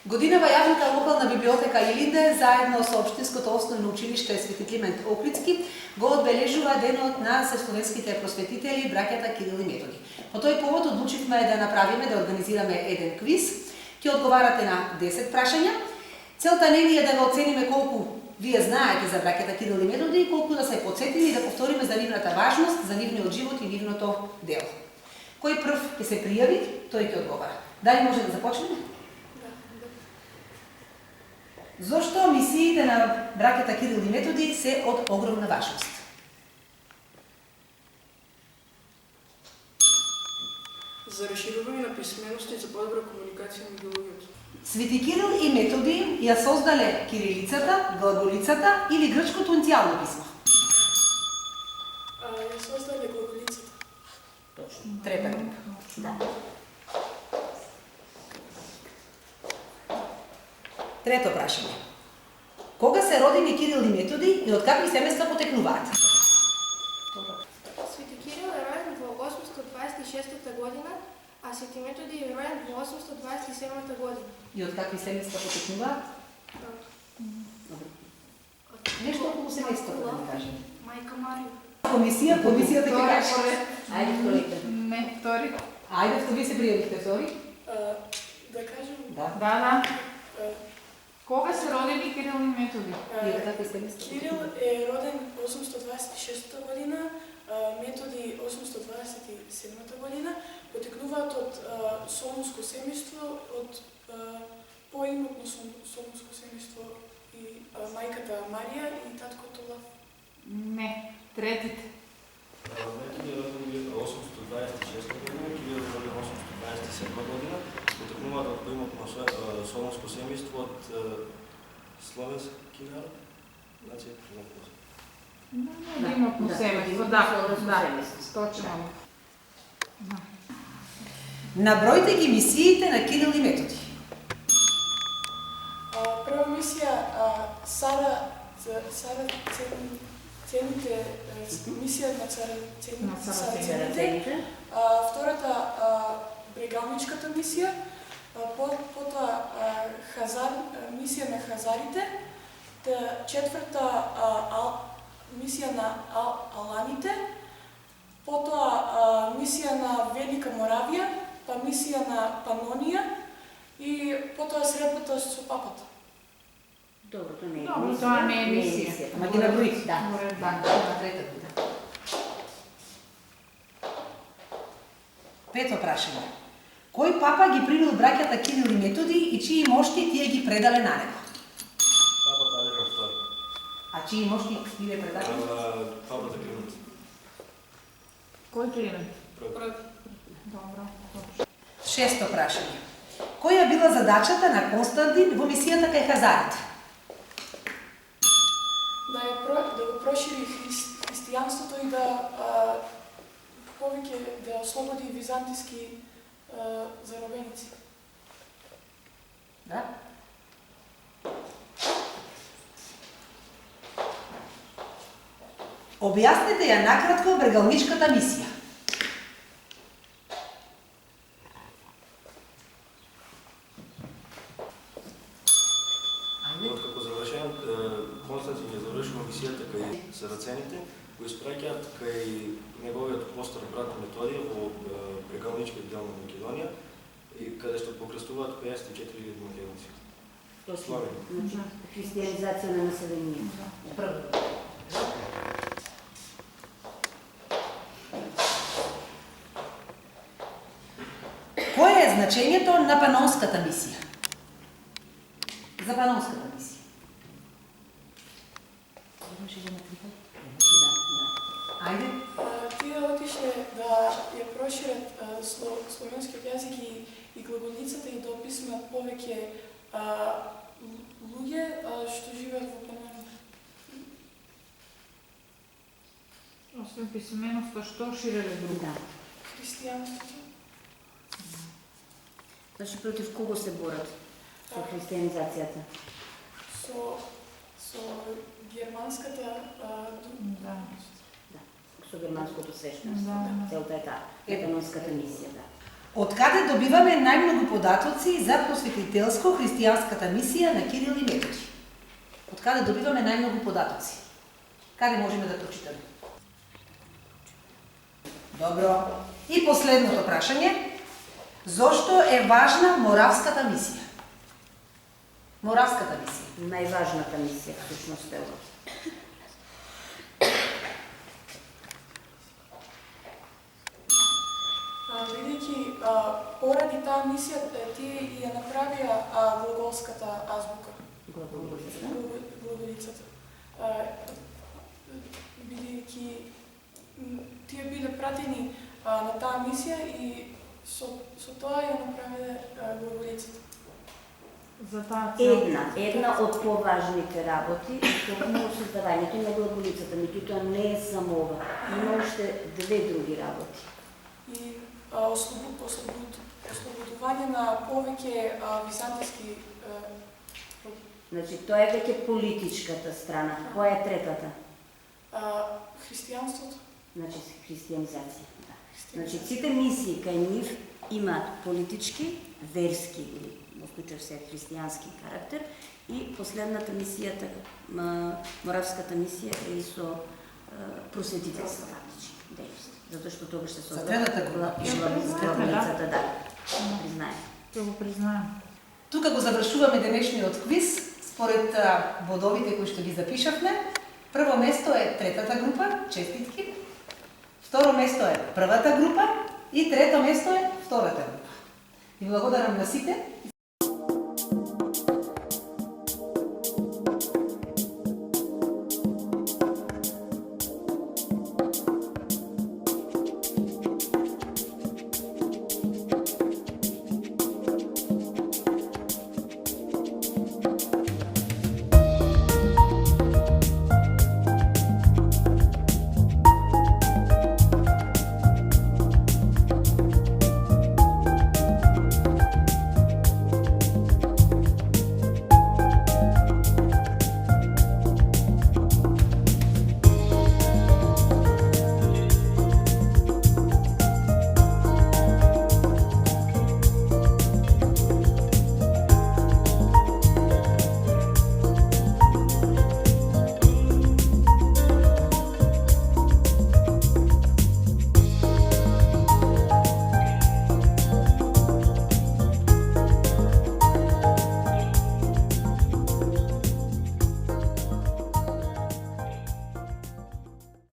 Годинава јавната локална библиотека Илинде заедно со Општинското основно училиште Свети Климент Охридски го одбележува денот на словенските просветители браќата Кирил и Методи. По тој повод одлучивме да направиме, да организираме еден квиз. Ќе одговарате на 10 прашања. Целта не е да го оцениме колку вие знаете за браќата Кирил и Методи и колку да се потсетиме и да повториме за нивната важност, за нивниот живот и нивното дело. Кој прв ќе се пријави, тој ќе одговара. Дали може да започнеме? Зошто мисиите на браќата Кирил и Методи се од огромна важност? За расширување на писменост и за подобра комуникација меѓу луѓето. Свети Кирил и Методи ја создале кирилицата, глаголицата или грчкото уницијално писмо? Ја создале глаголицата. Точно. Трета група. Да. Трето прашање. Кога се родени Кирил и Методи и од какви семејства потекнуваат? Свети Кирил е роден во 826 година, а Свети Методи е роден во 827 година. И од какви семејства потекнуваат? Добро. Нешто околу семејството да ни кажем. Мајка Марија. Комисијата ќе каже. Ајде вторите. Не, втори. Ајде, вие се пријавихте втори? Да кажем? Да. Кога се родени Кирил и Методи? И од какви семејства? Кирил е роден 826 година, Методи 827 година. Потекнуваат од солунско семејство, од поимотно солунско семејство и мајката Марија и таткото Лав. Не, третите. Методи е роден 826 година, Кирил е роден 827 година. Потекнуваат од поимотно солунско семејство од словенски народ. Значи, Имотно семејство, да, точно. Набројте ги мисиите на Кирил и Методи. Прва мисија Сара цените, мисија на цените. Втората брегалничката мисија, потоа мисија на хазарите, четврта мисија на аланите, потоа мисија на Велика Моравија, па мисија на Панонија и потоа средбата со папата. Добро, тоа не е. Добро, тоа не е мисија. Ама ги наброи. Да. Да. Трета. Пето прашање. Кој папа ги примил браќата Кирил и Методи и чии мошти тие ги предале на него? Папата Адриан II. А чии мошти тие предале? Папата Климент. Кој Климент? Прв. Добро. Шесто прашање. Која била задачата на Константин во мисијата кај хазарите? Да го прошири христијанството и да повеќе да ослободи византиски заробеници. Да? Објасните ја накратко брегалничката мисија. Откако завршен, Константин ја завршува мисијата кај сарацените, го испраќаат кај неговиот постар брат Методија во прегалничкиот дел на Македонија, и каде што покрстуваат 54.000 македонци. Славени. Значи, христијанизација на населението. Прво. Кое е значењето на панонската мисија? За панонската мисија. Ајде. Тие отишле да ја прошират словенскиот јазик и глаголицата и да описмат повеќе луѓе што живеат во Панонија. Освен писменоста, што ширеле друго? Да. Христијанството. Значи, против кого се борат со христијанизацијата? Со германската Да. Со германското свештенство. Да. Целта е таа. Панонската мисија, да. Од каде добиваме најмногу податоци за просветителско-христијанската мисија на Кирил и Методи? Од каде добиваме најмногу податоци? Каде можеме да прочитаме? Добро. И последното прашање. Зошто е важна Моравската мисија? Моравската мисија. Најважната мисија, всушност е ова. Бидејќи поради таа мисија тие ја направија глаголската азбука. Глаголицата. Бидејќи тие биле пратени на таа мисија и со тоа ја направиле глаголицата. За таа цел. Една од поважните работи е токму создавањето на глаголицата, меѓутоа не е само ова. Има уште две други работи. И ослободување на повеќе византијски. Значи, тоа е веќе политичката страна. Која е третата? Христијанството. Значи, христијанизација. Да. Значи, сите мисии кај нив имаат политички, верски или во случај се христијански карактер и последната мисијата, Моравската мисија е и со просветителска фактички дејност. Затоа што тогаш се создава третата група. Глаголицата, да. Признаем. Ќе го признаем. Тука го завршуваме денешниот квиз според бодовите кои што ги запишавме. Прво место е третата група, честитки. Второ место е првата група и трето место е втората група. И благодарам на сите